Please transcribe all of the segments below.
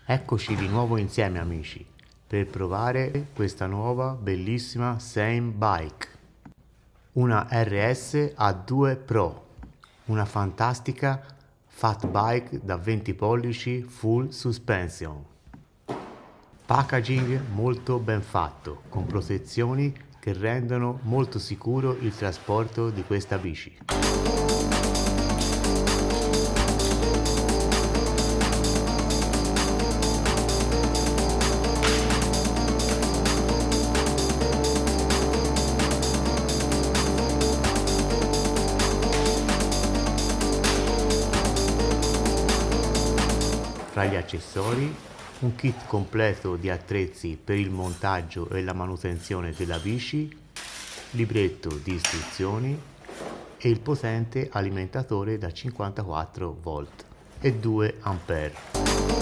Eccoci di nuovo insieme amici per provare questa nuova bellissima SAMEBIKE, una RS-A02 Pro, una fantastica fat bike da 20 pollici full suspension. Packaging molto ben fatto, con protezioni che rendono molto sicuro il trasporto di questa bici. Tra gli accessori, un kit completo di attrezzi per il montaggio e la manutenzione della bici, libretto di istruzioni e il potente alimentatore da 54 volt e 2 ampere.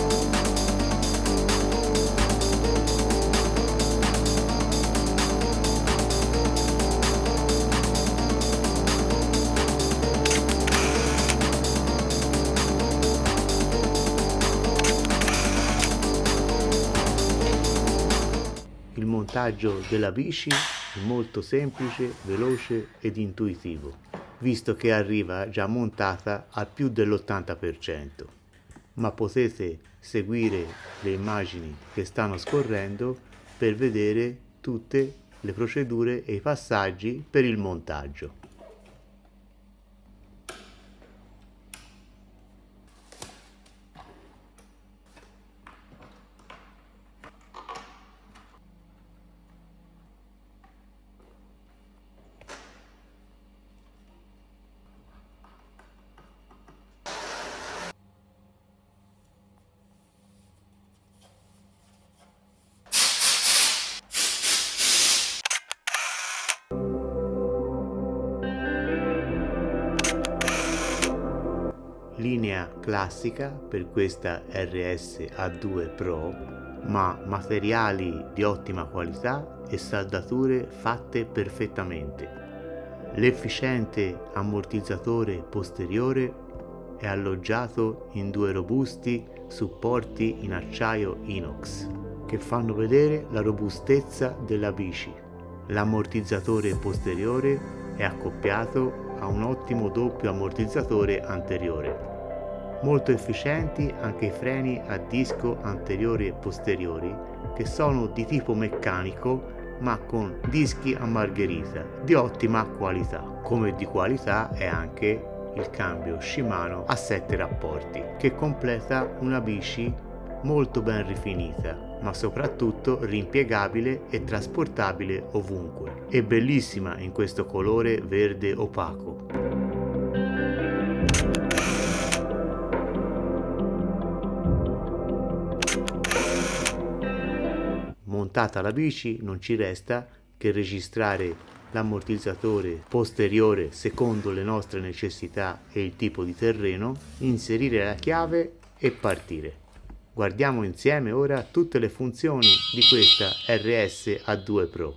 Il montaggio della bici è molto semplice, veloce ed intuitivo, visto che arriva già montata a più dell'80%, ma potete seguire le immagini che stanno scorrendo per vedere tutte le procedure e i passaggi per il montaggio. Linea classica per questa RS-A02 Pro, ma materiali di ottima qualità e saldature fatte perfettamente. L'efficiente ammortizzatore posteriore è alloggiato in due robusti supporti in acciaio inox che fanno vedere la robustezza della bici. L'ammortizzatore posteriore è accoppiato a un ottimo doppio ammortizzatore anteriore. Molto efficienti anche i freni a disco anteriori e posteriori, che sono di tipo meccanico ma con dischi a margherita di ottima qualità. Come di qualità è anche il cambio Shimano a 7 rapporti, che completa una bici molto ben rifinita, ma soprattutto rimpiegabile e trasportabile ovunque. È bellissima in questo colore verde opaco. Montata la bici non ci resta che registrare l'ammortizzatore posteriore secondo le nostre necessità e il tipo di terreno, inserire la chiave e partire. Guardiamo insieme ora tutte le funzioni di questa RS-A02 Pro.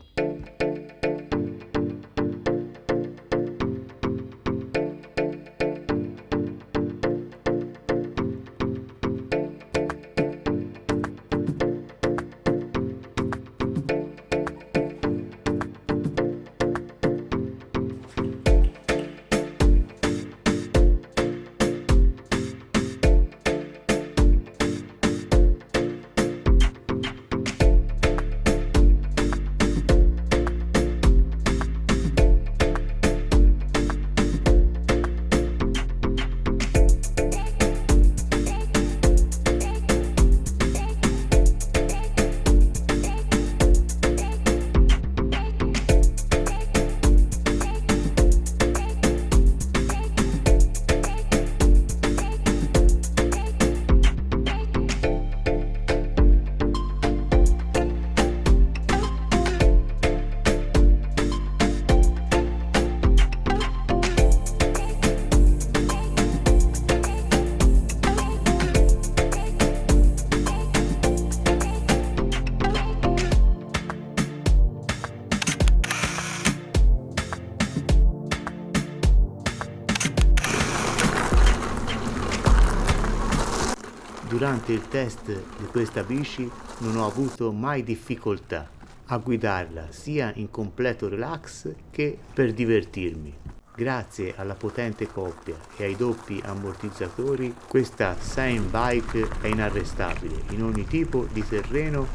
Durante il test di questa bici non ho avuto mai difficoltà a guidarla sia in completo relax che per divertirmi. Grazie alla potente coppia e ai doppi ammortizzatori, questa SAMEBIKE è inarrestabile in ogni tipo di terreno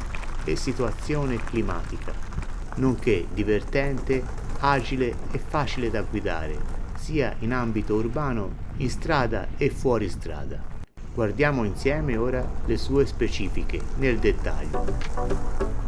e situazione climatica, nonché divertente, agile e facile da guidare, sia in ambito urbano, in strada e fuori strada. Guardiamo insieme ora le sue specifiche nel dettaglio.